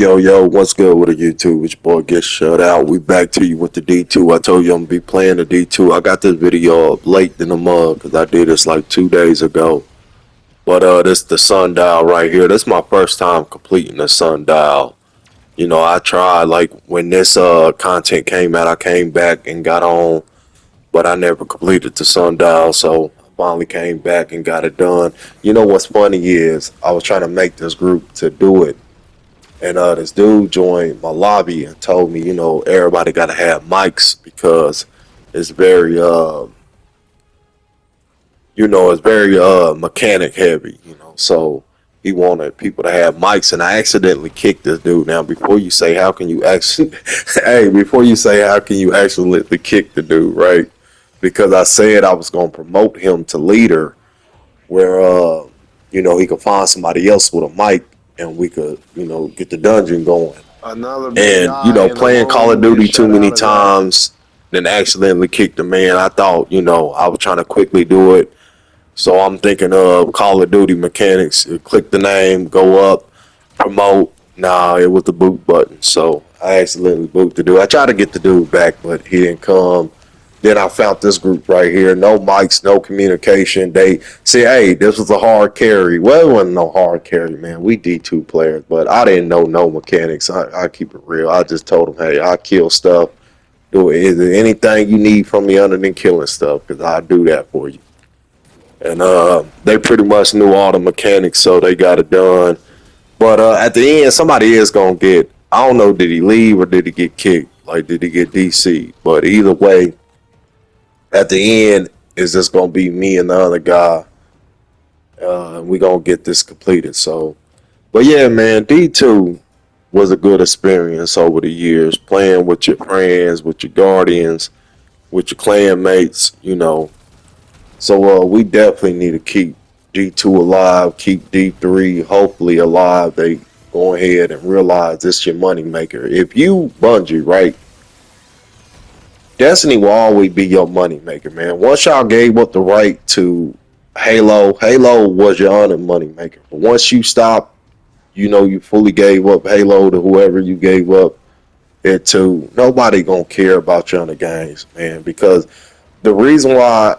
Yo, what's good with the YouTube? Which boy gets shut out. We back to you with the D2. I told you I'm gonna be playing the D2. I got this video up late in the mug because I did this like 2 days ago. But this the sundial right here. This is my first time completing the sundial. I tried like when this content came out, I came back and got on, but I never completed the sundial, so I finally came back and got it done. You know what's funny is I was trying to make this group to do it. And this dude joined my lobby and told me, everybody got to have mics because it's very, it's very mechanic heavy, So he wanted people to have mics, and I accidentally kicked this dude. Now, before you say how can you actually, hey, before you say how can you actually kick the dude, right? Because I said I was gonna promote him to leader, where he could find somebody else with a mic and we could, get the dungeon going. Another big And, guy in the playing Call of room Duty get too shut many out as well. times, then accidentally kicked the man. I thought, I was trying to quickly do it. So I'm thinking of Call of Duty mechanics. Click the name, go up, promote. Nah, it was the boot button. So I accidentally boot the dude. I tried to get the dude back, but he didn't come. Then I found this group right here. No mics, no communication. They say, hey, this was a hard carry. Well, it wasn't no hard carry, man. We D2 players, but I didn't know no mechanics. I keep it real. I just told them, hey, I kill stuff. Do it. Is there anything you need from me other than killing stuff? Because I do that for you. And they pretty much knew all the mechanics, so they got it done. But at the end, somebody is going to get, I don't know, did he leave or did he get kicked? Like, did he get DC? But either way, at the end, it's just gonna be me and the other guy. We gonna get this completed. So, but yeah, man, D2 was a good experience over the years, playing with your friends, with your guardians, with your clan mates. So we definitely need to keep D2 alive, keep D3 hopefully alive. They go ahead and realize this your money maker. If you Bungie, right? Destiny will always be your money maker, man. Once y'all gave up the right to Halo was your honor money maker. But once you stop, you fully gave up Halo to whoever you gave up it to. Nobody gonna care about your other games, man. Because the reason why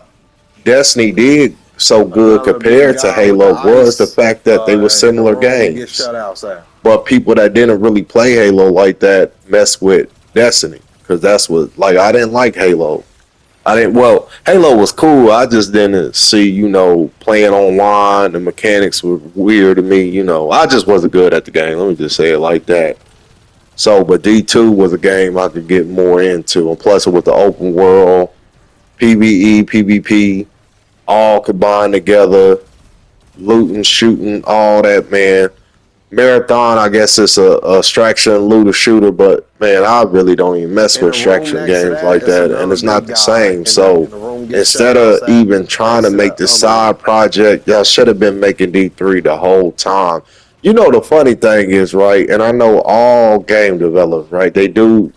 Destiny did so good Another big compared to guy with the Halo was the ice fact that they were in the similar room get games. shut out, Sam. But people that didn't really play Halo like that mess with Destiny. Because that's what, like, I didn't like Halo. Halo was cool. I just didn't see, playing online. The mechanics were weird to me. I just wasn't good at the game. Let me just say it like that. So, but D2 was a game I could get more into. And plus, with the open world, PvE, PvP, all combined together, looting, shooting, all that, man. Marathon, I guess it's a extraction looter shooter, but man, I really don't even mess In with the room extraction next to games that, like it's that, and another it's not big the guy same. in the So room get shut instead out, of Sam. even trying Next to to make the this room. side project, y'all should have been making D3 the whole time. The funny thing is, right, and I know all game developers, right, they do,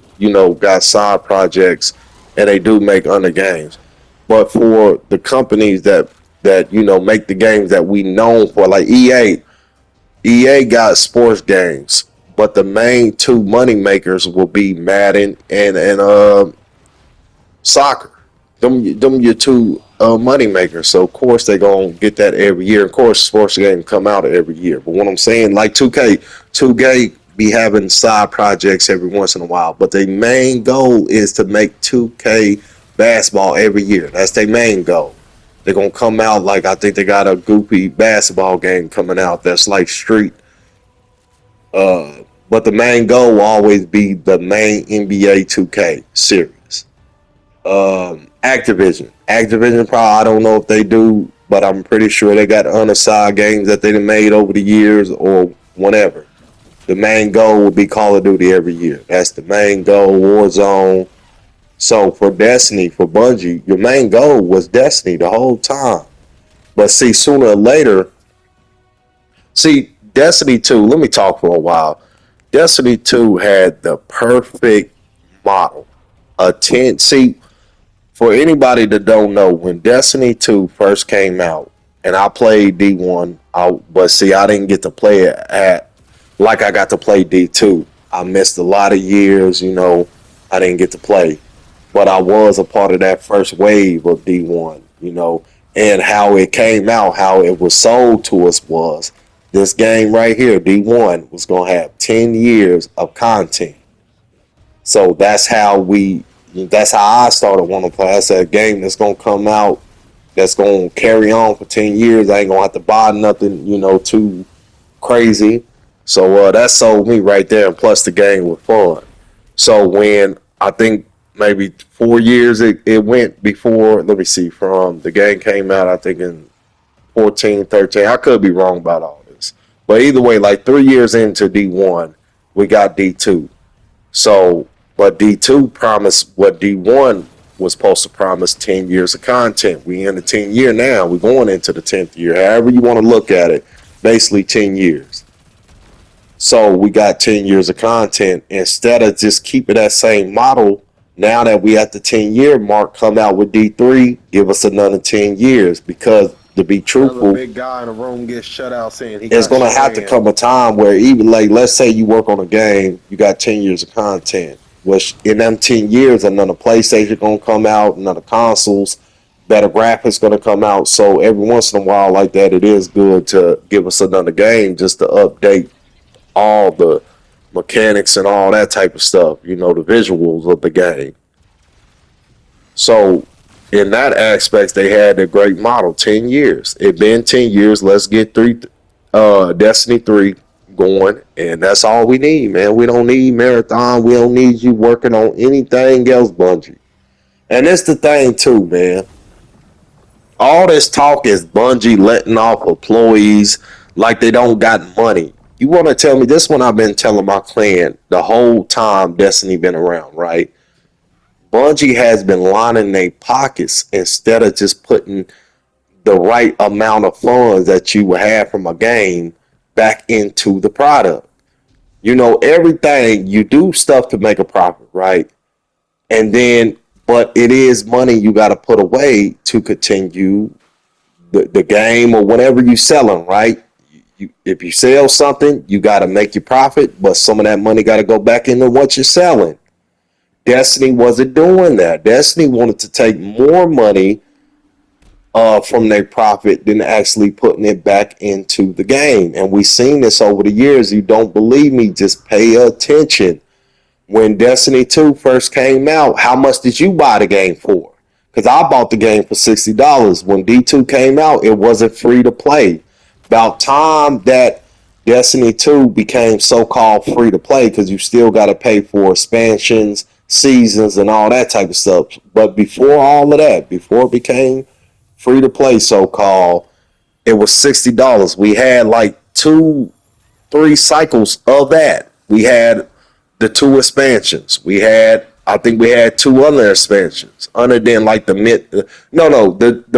got side projects and they do make other games. But for the companies that make the games that we known for, like EA got sports games, but the main two money makers will be Madden and soccer. Them your two money makers. So of course they gonna get that every year. Of course, sports games come out every year. But what I'm saying, like 2K be having side projects every once in a while. But their main goal is to make 2K basketball every year. That's their main goal. They're gonna come out like, I think they got a goofy basketball game coming out that's like Street. But the main goal will always be the main NBA 2K series. Activision probably, I don't know if they do, but I'm pretty sure they got unassigned games that they made over the years or whatever. The main goal will be Call of Duty every year. That's the main goal. Warzone. So for Destiny, for Bungie, your main goal was Destiny the whole time. But see, sooner or later, Destiny 2, let me talk for a while. Destiny 2 had the perfect model. For anybody that don't know, when Destiny 2 first came out, and I played D1, but see, I didn't get to play it like I got to play D2. I missed a lot of years, I didn't get to play. But I was a part of that first wave of D1, and how it came out, how it was sold to us was this game right here, D1, was going to have 10 years of content. So that's how I started wanting to play. I said, a game that's going to come out, that's going to carry on for 10 years. I ain't going to have to buy nothing, too crazy. So that sold me right there. And plus, the game was fun. So when I think maybe 4 years it went before, let me see, from the game came out, I think in 14, 13. I could be wrong about all this. But either way, like 3 years into D1, we got D2. So, but D2 promised what D1 was supposed to promise 10 years of content. We in the 10 year now. We're going into the 10th year. However you want to look at it, basically 10 years. So we got 10 years of content. Instead of just keeping that same model, now that we at the 10-year mark, come out with D3, give us another 10 years. Because to be Another truthful, big guy in the room gets shut out saying he it's got gonna shut have to in. come a time where even like let's say you work on a game, you got 10 years of content. Which in them 10 years, another PlayStation gonna come out, another consoles, better graphics gonna come out. So every once in a while like that, it is good to give us another game just to update all the mechanics and all that type of stuff, the visuals of the game. So in that aspect, they had a great model. 10 years. It been 10 years. Let's get Destiny 3 going, and that's all we need, man. We don't need marathon. We don't need you working on anything else, Bungie. And that's the thing too, man. All this talk is Bungie letting off employees like they don't got money. You want to tell me this one? I've been telling my clan the whole time Destiny been around, right? Bungie has been lining their pockets instead of just putting the right amount of funds that you would have from a game back into the product. Everything you do stuff to make a profit, right? And then, but it is money you got to put away to continue the game or whatever you selling, right? If you sell something, you got to make your profit, but some of that money got to go back into what you're selling. Destiny wasn't doing that. Destiny wanted to take more money from their profit than actually putting it back into the game. And we've seen this over the years. You don't believe me? Just pay attention. When Destiny 2 first came out, how much did you buy the game for? Because I bought the game for $60. When D2 came out, it wasn't free to play. About time that Destiny 2 became so-called free to play, because you still got to pay for expansions, seasons, and all that type of stuff. But before all of that, before it became free to play, so-called, it was $60. We had like 2-3 cycles of that. We had the 2 expansions. I think we had 2 other expansions other than like the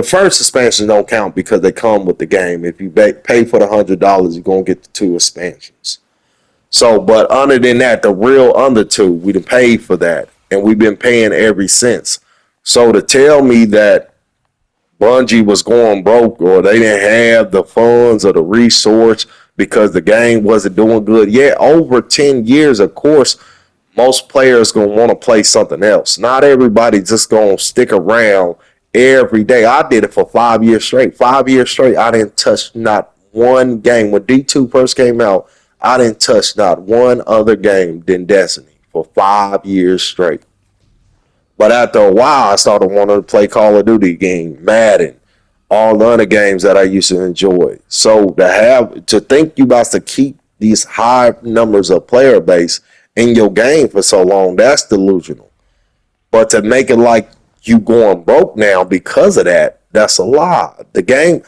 first expansion don't count because they come with the game. If you pay for the $100, you're gonna get the 2 expansions. So, but other than that, the real under 2, we done paid for that, and we've been paying ever since. So to tell me that Bungie was going broke or they didn't have the funds or the resource because the game wasn't doing good. Yeah, over 10 years, of course, most players going to want to play something else. Not everybody just going to stick around every day. I did it for 5 years straight. 5 years straight, I didn't touch not one game. When D2 first came out, I didn't touch not one other game than Destiny for 5 years straight. But after a while, I started wanting to play Call of Duty game, Madden, all the other games that I used to enjoy. So to think you about to keep these high numbers of player base in your game for so long, that's delusional. But to make it like you going broke now because of that, that's a lie. The game,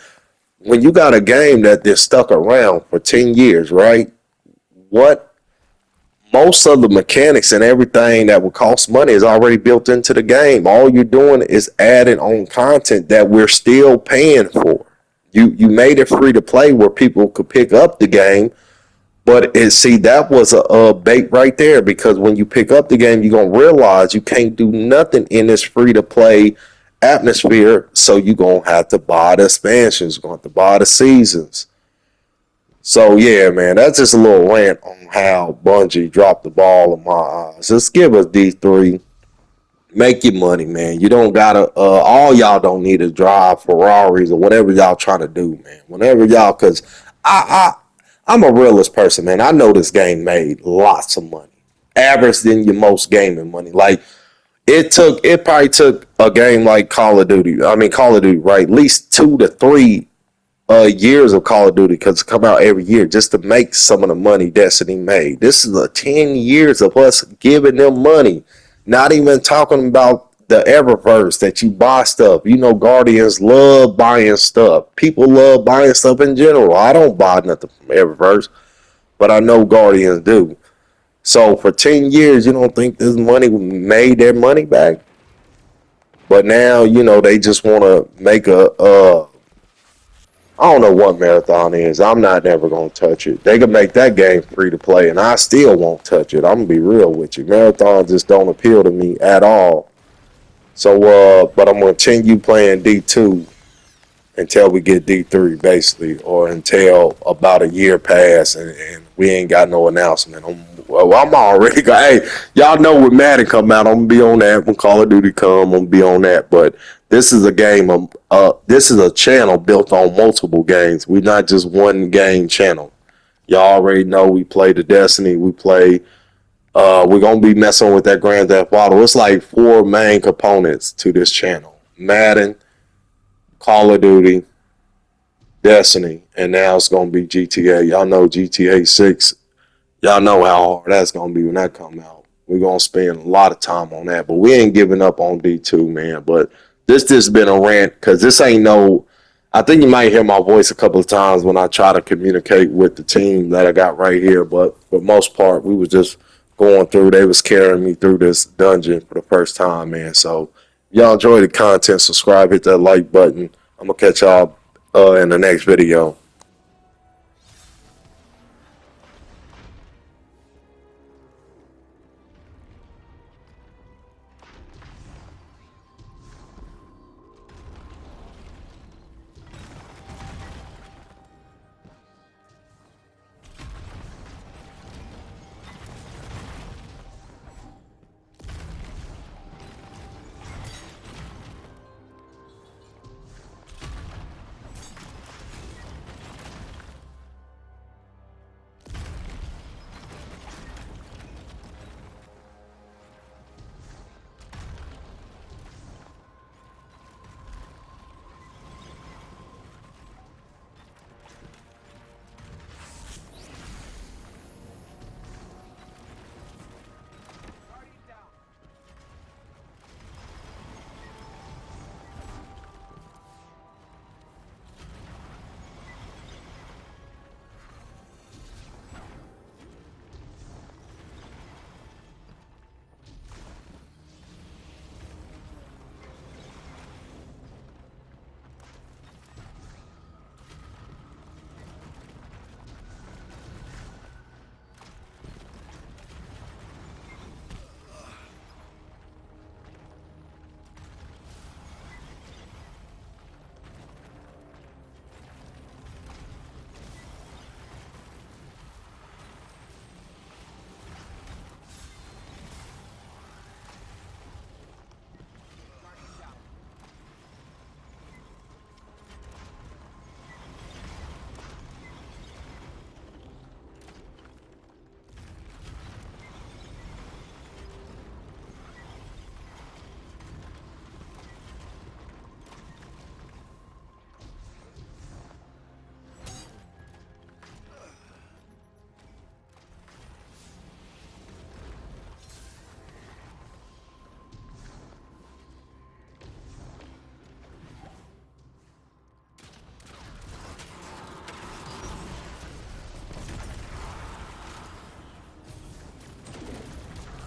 when you got a game that they're stuck around for 10 years, right? What most of the mechanics and everything that would cost money is already built into the game. All you're doing is adding on content that we're still paying for. You made it free to play where people could pick up the game, but that was a bait right there, because when you pick up the game, you're gonna realize you can't do nothing in this free to play atmosphere. So you're gonna have to buy the expansions, you're gonna have to buy the seasons. So yeah, man, that's just a little rant on how Bungie dropped the ball in my eyes. Just give us D3. Make your money, man. You don't gotta. All y'all don't need to drive Ferraris or whatever y'all trying to do, man. Whenever y'all, cause I'm a realist person, man. I know this game made lots of money, average than your most gaming money. Like it probably took a game like Call of Duty. I mean Call of Duty, right? At least 2 to 3 years of Call of Duty because it come out every year just to make some of the money Destiny made. This is a 10 years of us giving them money. Not even talking about the Eververse that you buy stuff. You know, Guardians love buying stuff. People love buying stuff in general. I don't buy nothing from Eververse, but I know Guardians do. So for 10 years, you don't think this money made their money back? But now, you know, they just want to make I don't know what Marathon is. I'm not never gonna touch it. They can make that game free to play, and I still won't touch it. I'm gonna be real with you. Marathon just don't appeal to me at all. So, but I'm gonna continue playing D2 until we get D3, basically, or until about a year pass and we ain't got no announcement. I'm already hey, y'all know when Madden come out, I'm gonna be on that. When Call of Duty come, I'm gonna be on that. But this is a game of this is a channel built on multiple games. We're not just one game channel. Y'all already know we play the Destiny. We play. We're gonna be messing with that Grand Theft Auto. It's like 4 main components to this channel: Madden, Call of Duty, Destiny, and now it's gonna be GTA. Y'all know GTA 6. Y'all know how hard that's gonna be when that come out. We're gonna spend a lot of time on that, but we ain't giving up on D2, man. But this has been a rant because this ain't no. I think you might hear my voice a couple of times when I try to communicate with the team that I got right here. But for the most part, we was just going through. They was carrying me through this dungeon for the first time, man. So y'all enjoy the content. Subscribe, hit that like button. I'm gonna catch y'all in the next video.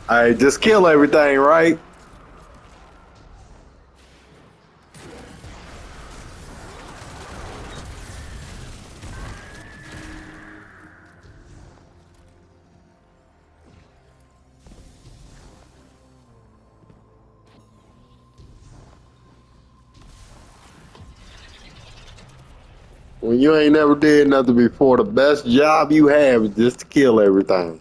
I just kill everything, right? When you ain't never did nothing before, the best job you have is just to kill everything.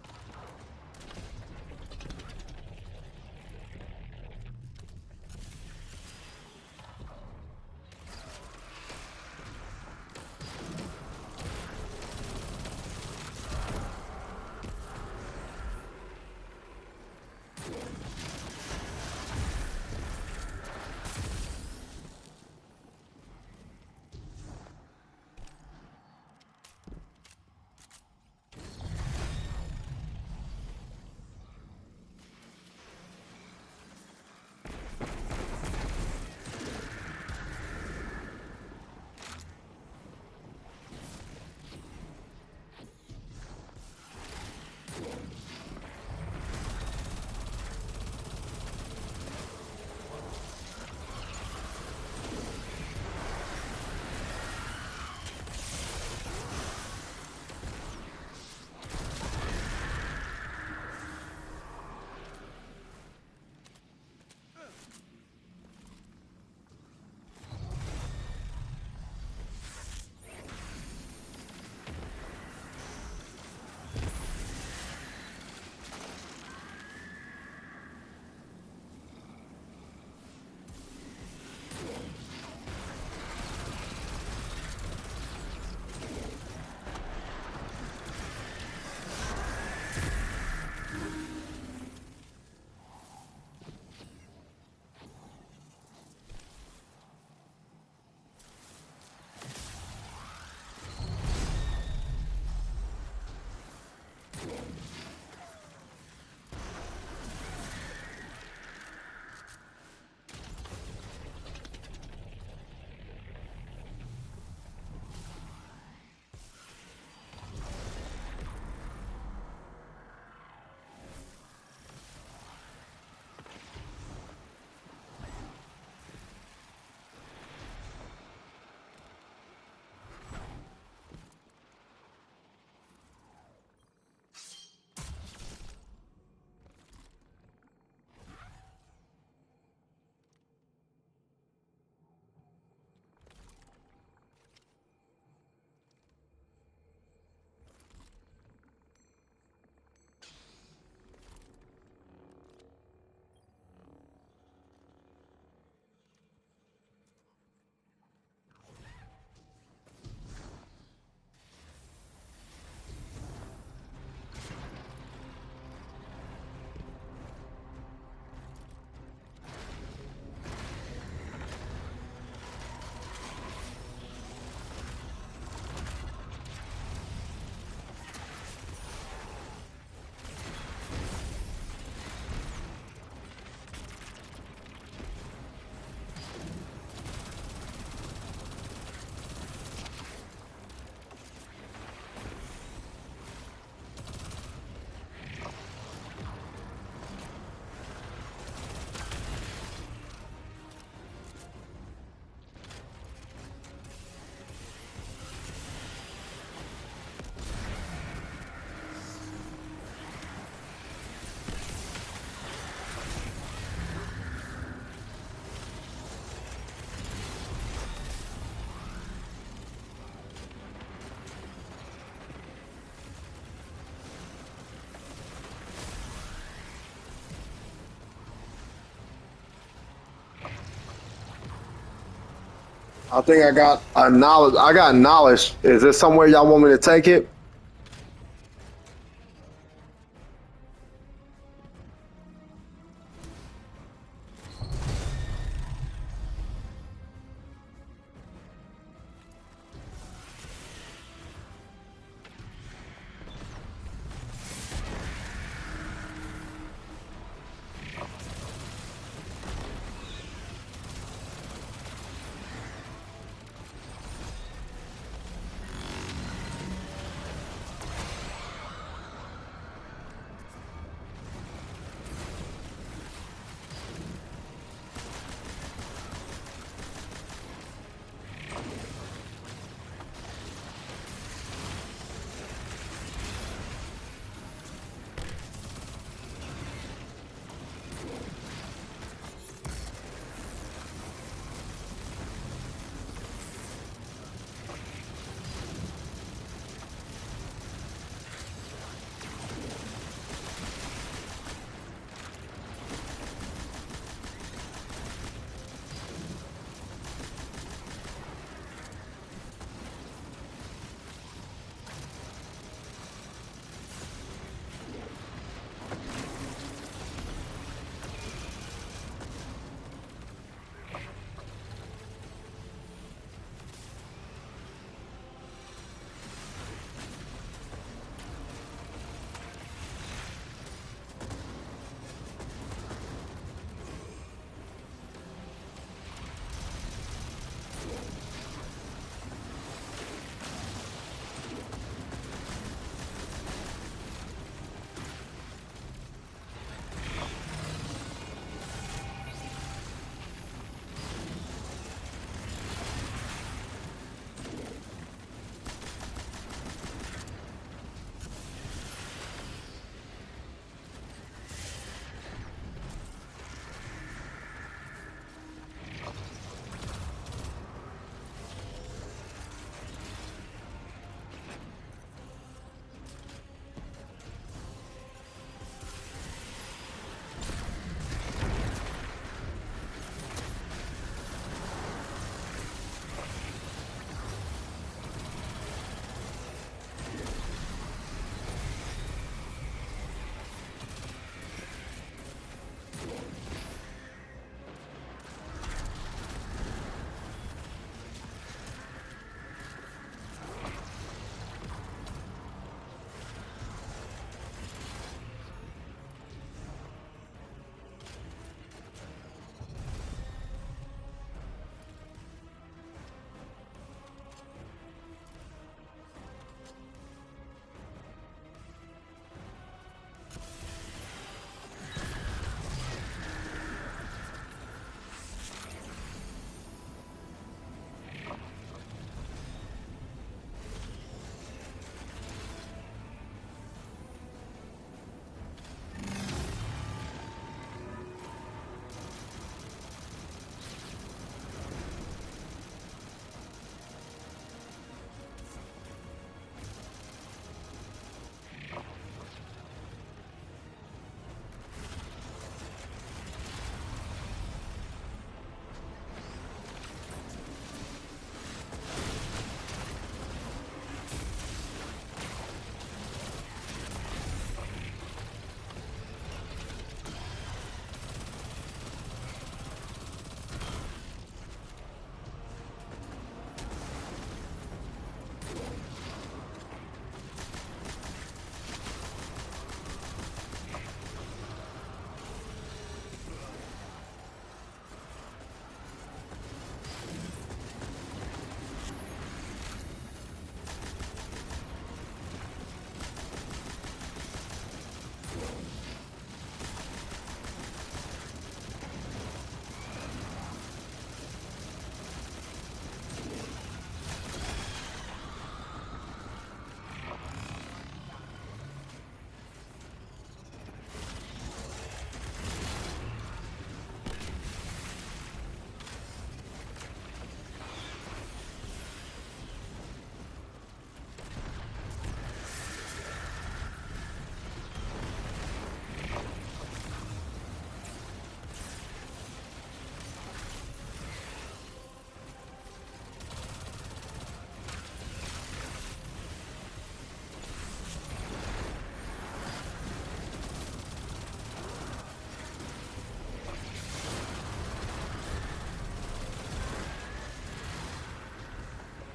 I think I got a knowledge. I got knowledge. Is there somewhere y'all want me to take it?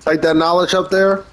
Take that knowledge up there.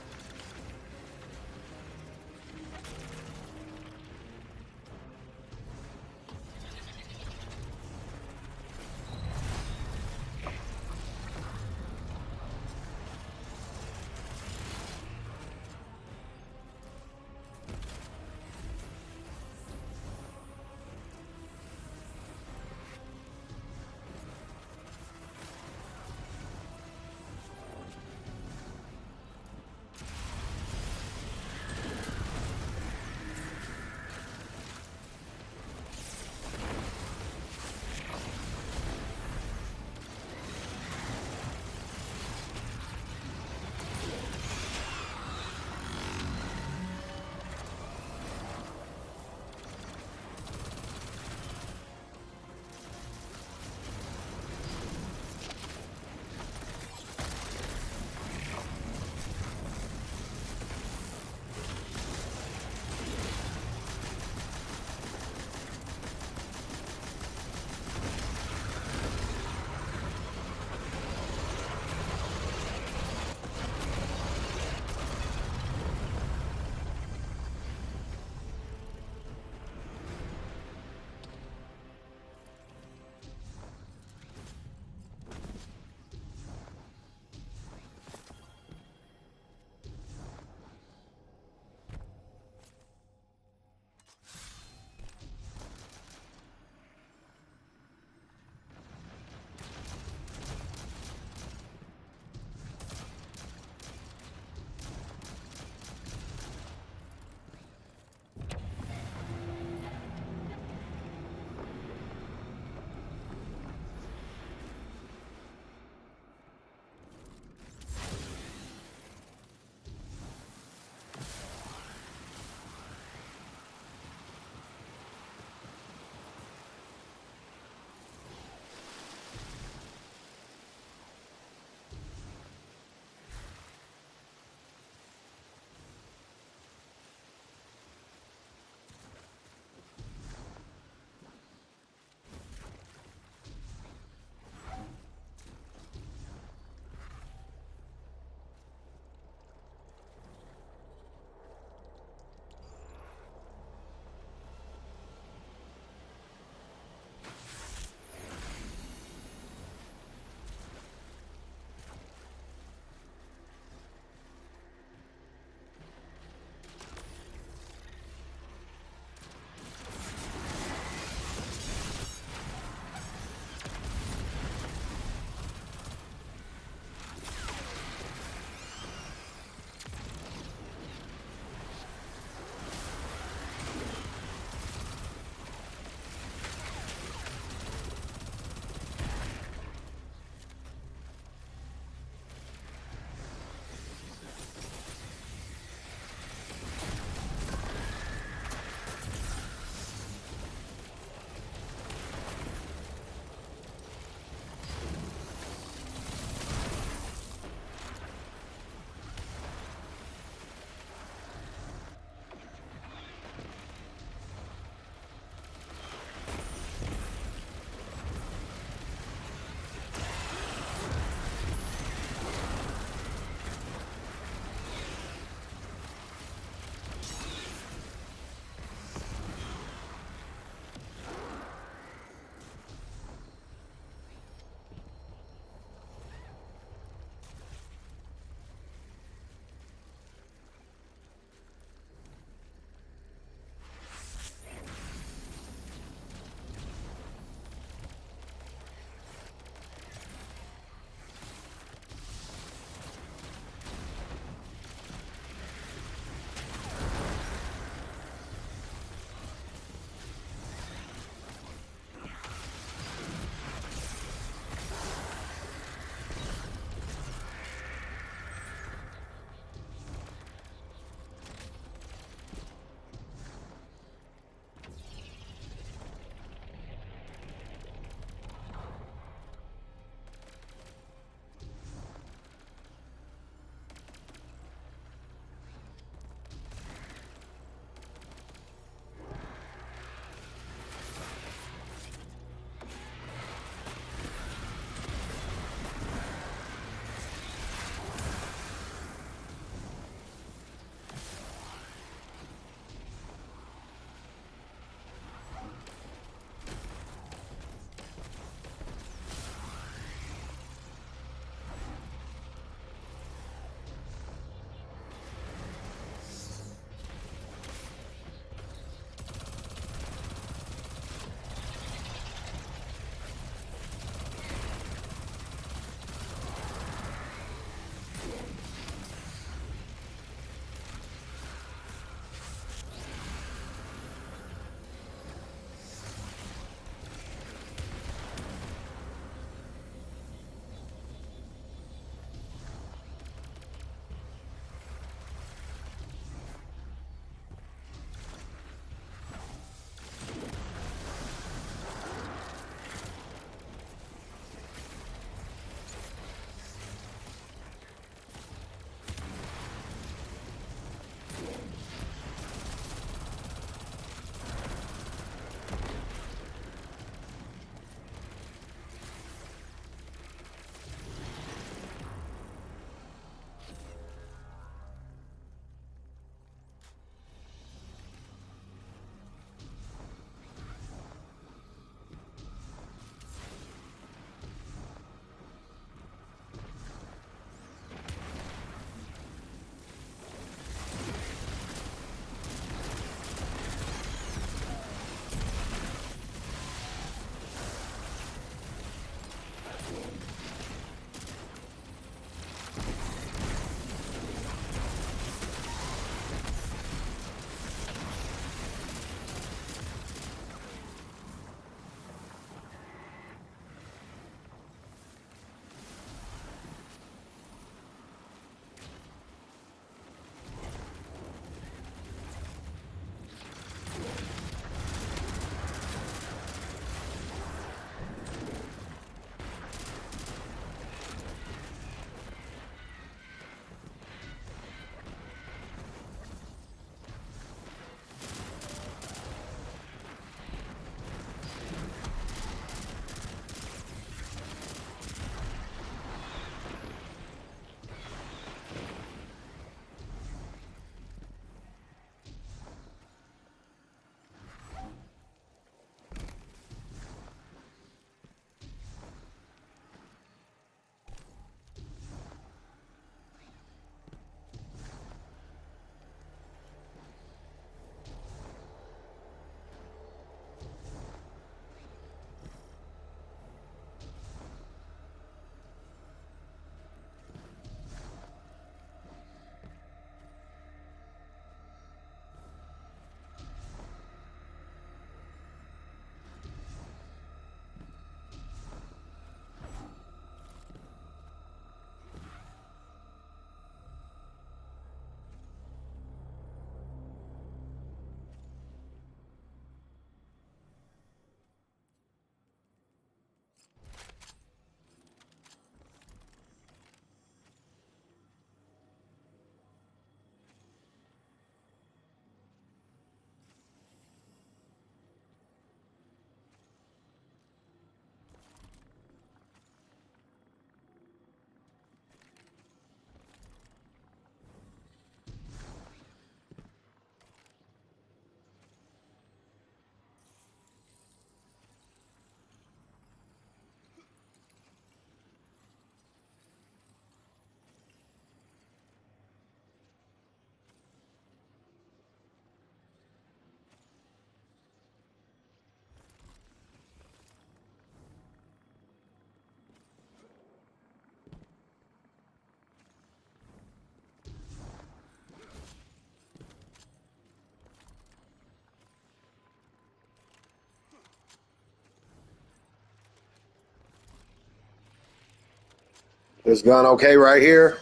This gun okay right here.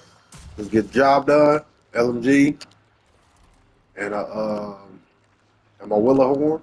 Let's get the job done. LMG and my willow horn.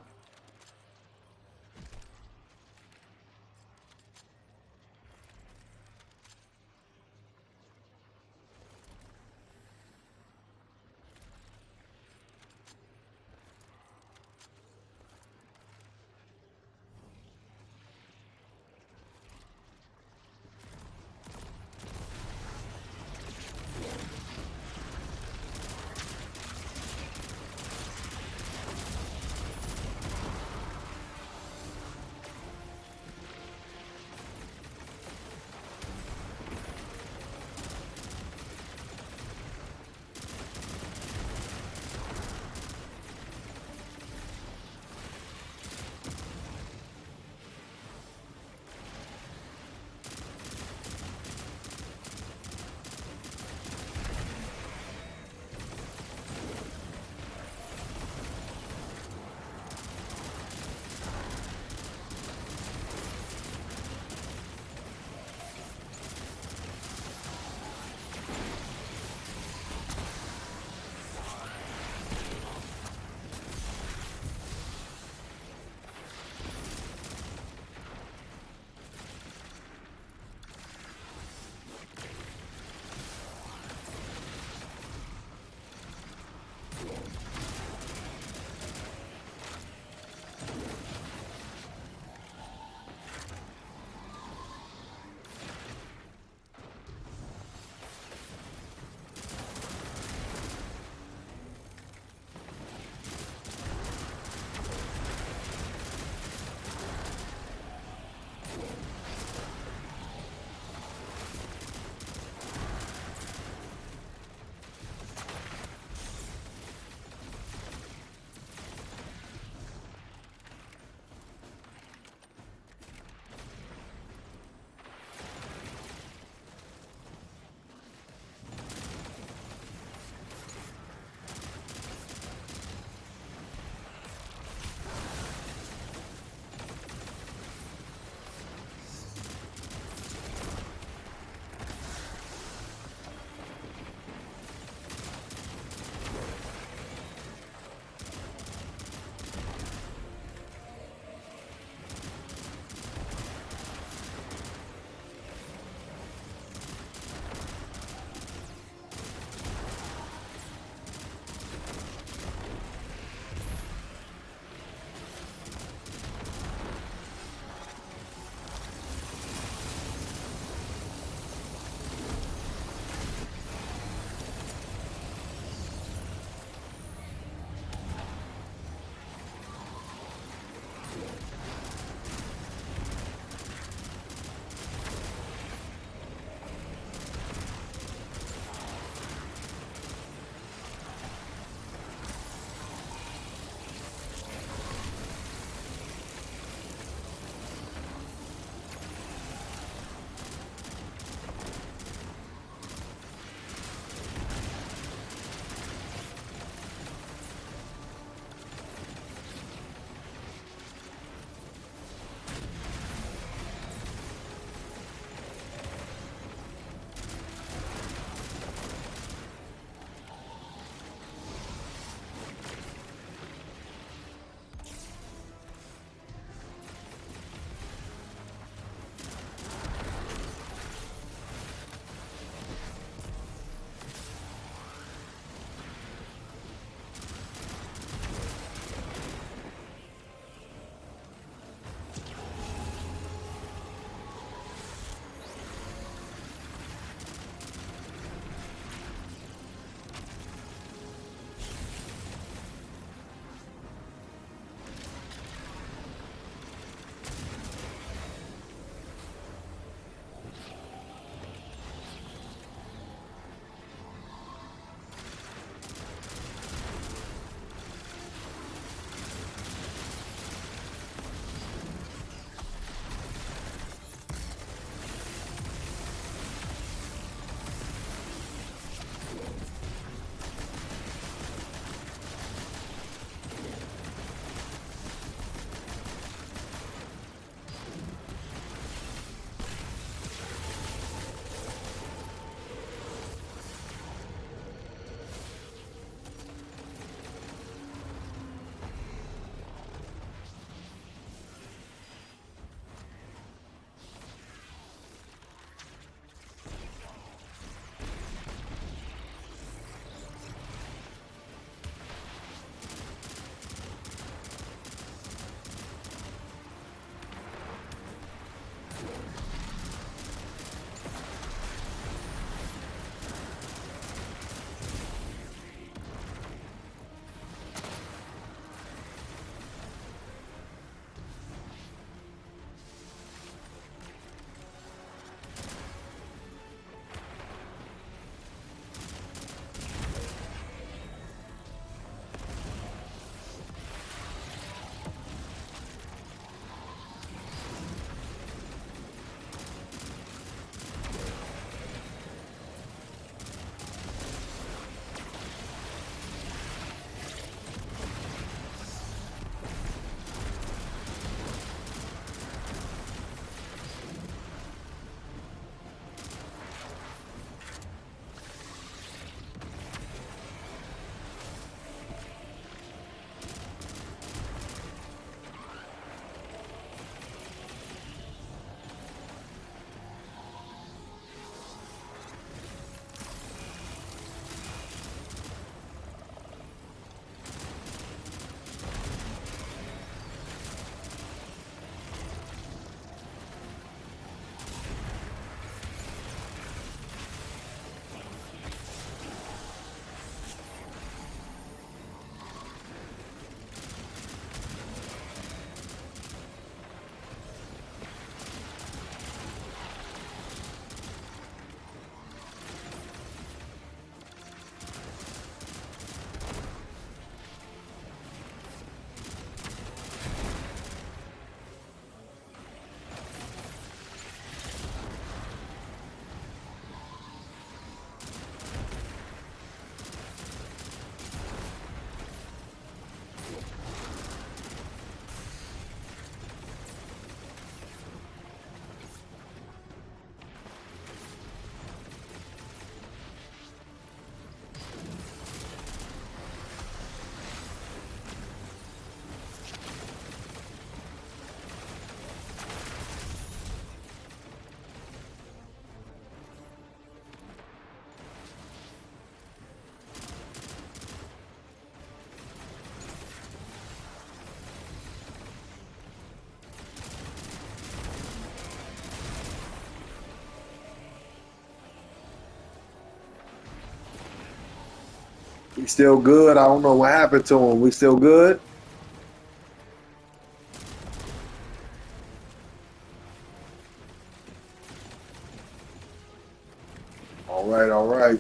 We still good. I don't know what happened to him. We still good? All right, all right.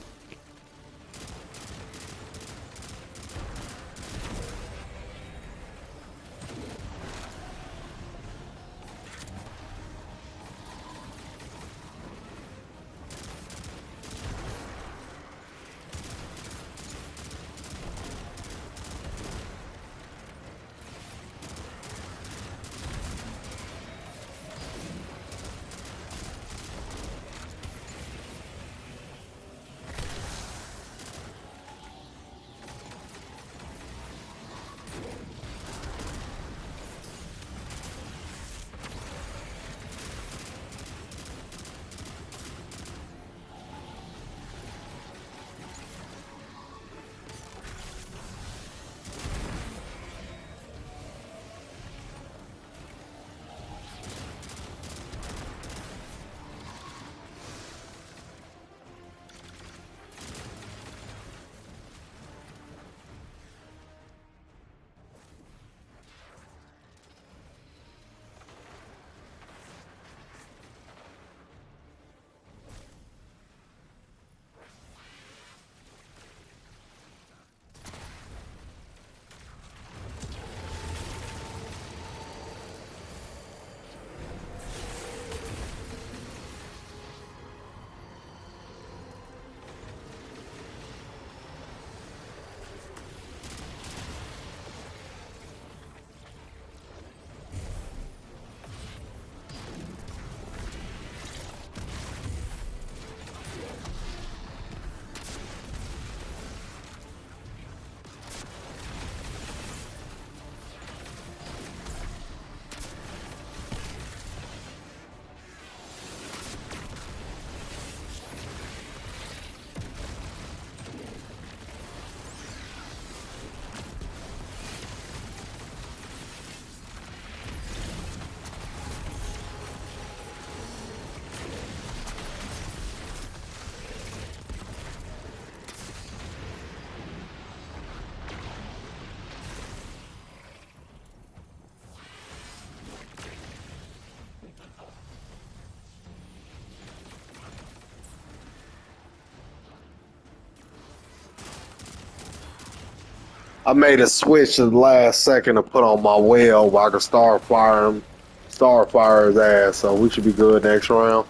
I made a switch at the last second to put on my well where I can start fire his ass. So we should be good next round.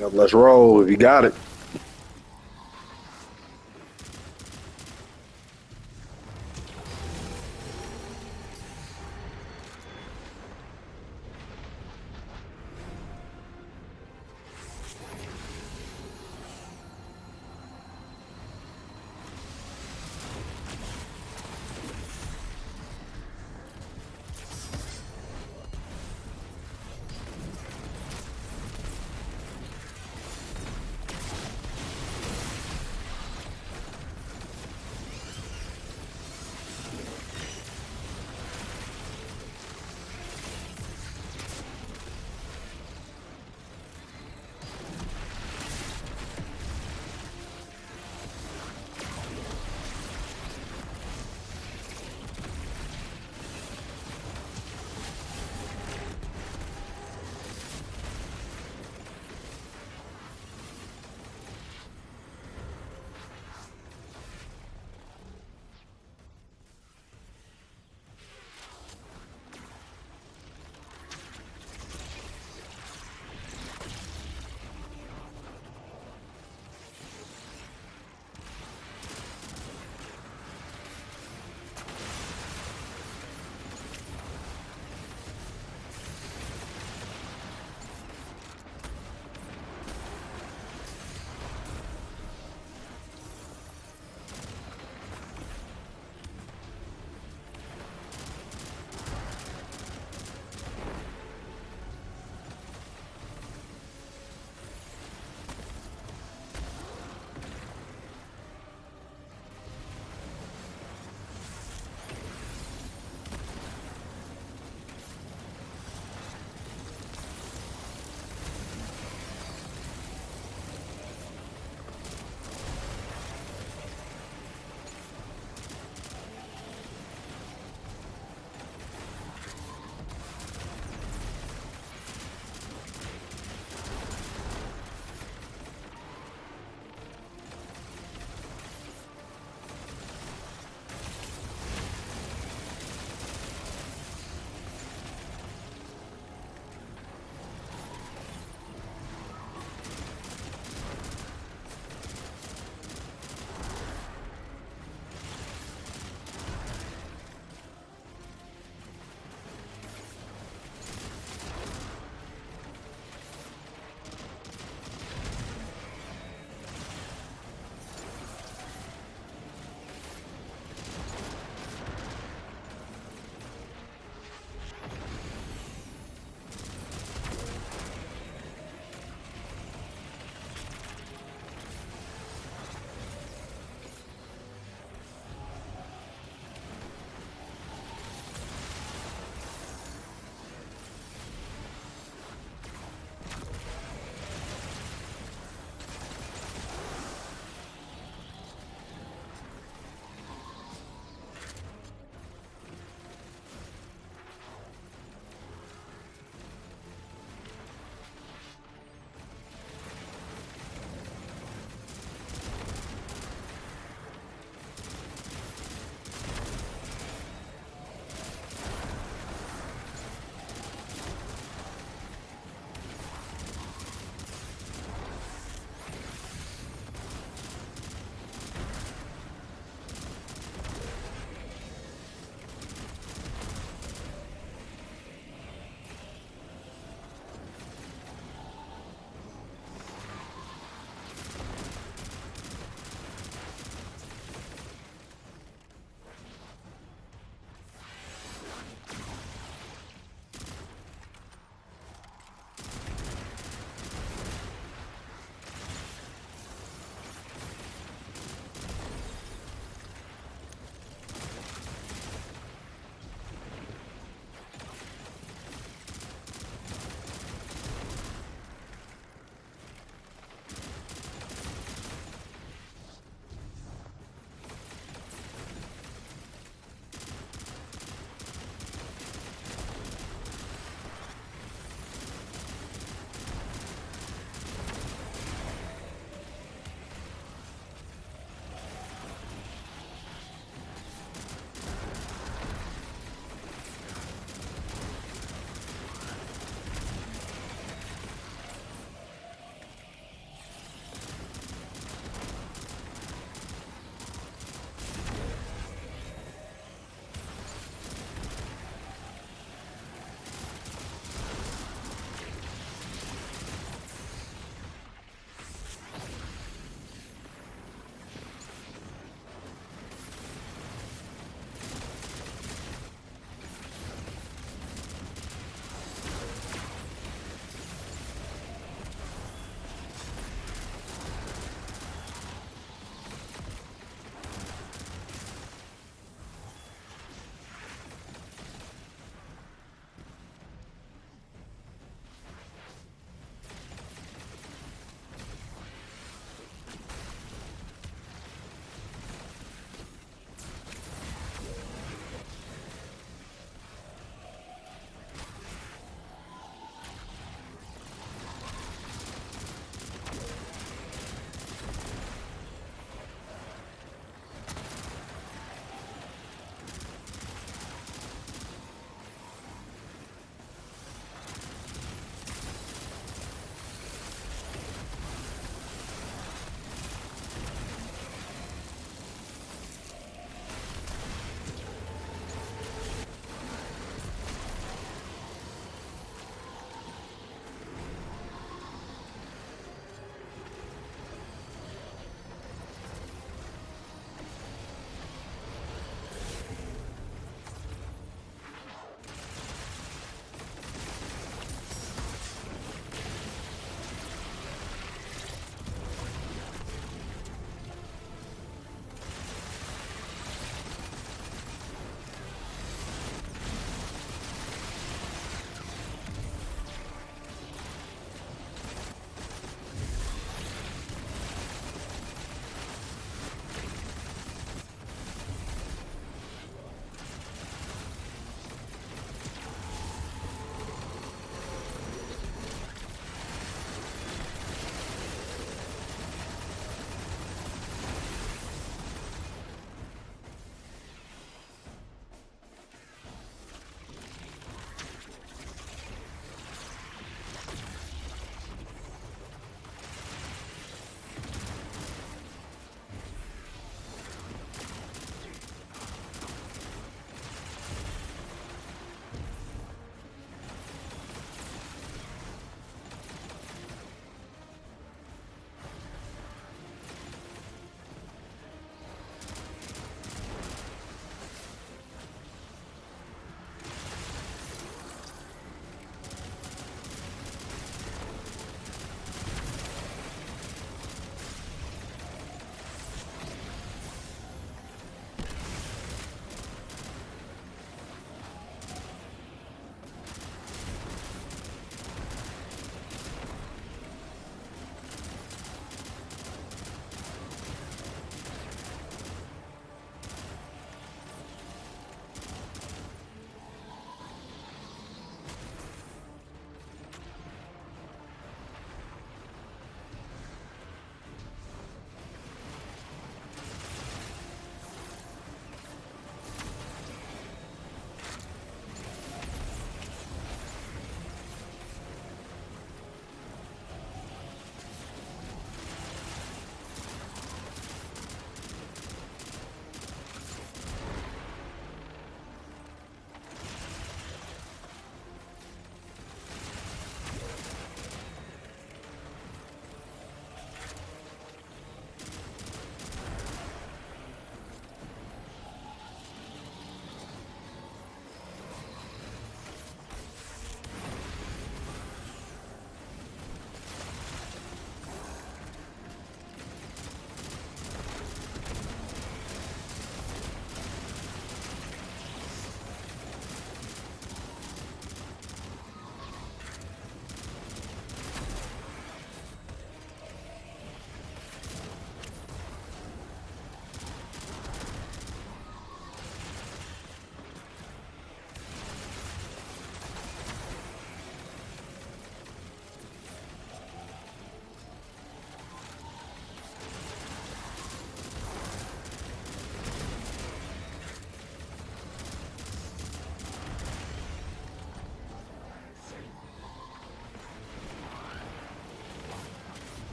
Yeah, let's roll if you got it.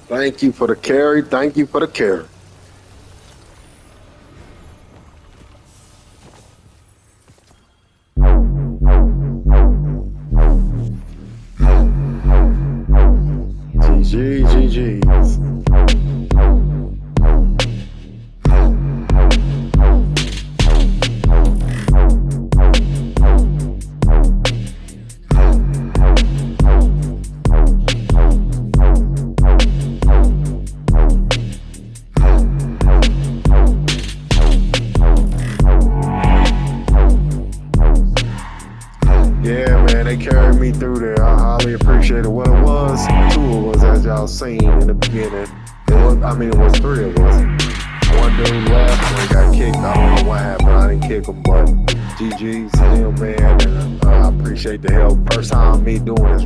Thank you for the carry. Thank you for the carry. GG's. Yeah, man, they carried me through there. I highly appreciate it. Well, it was two of us, as y'all seen in the beginning. It was three of us. One dude left and got kicked. I don't know what happened. I didn't kick him, but GG's to him, man. And I appreciate the help. First time me doing this.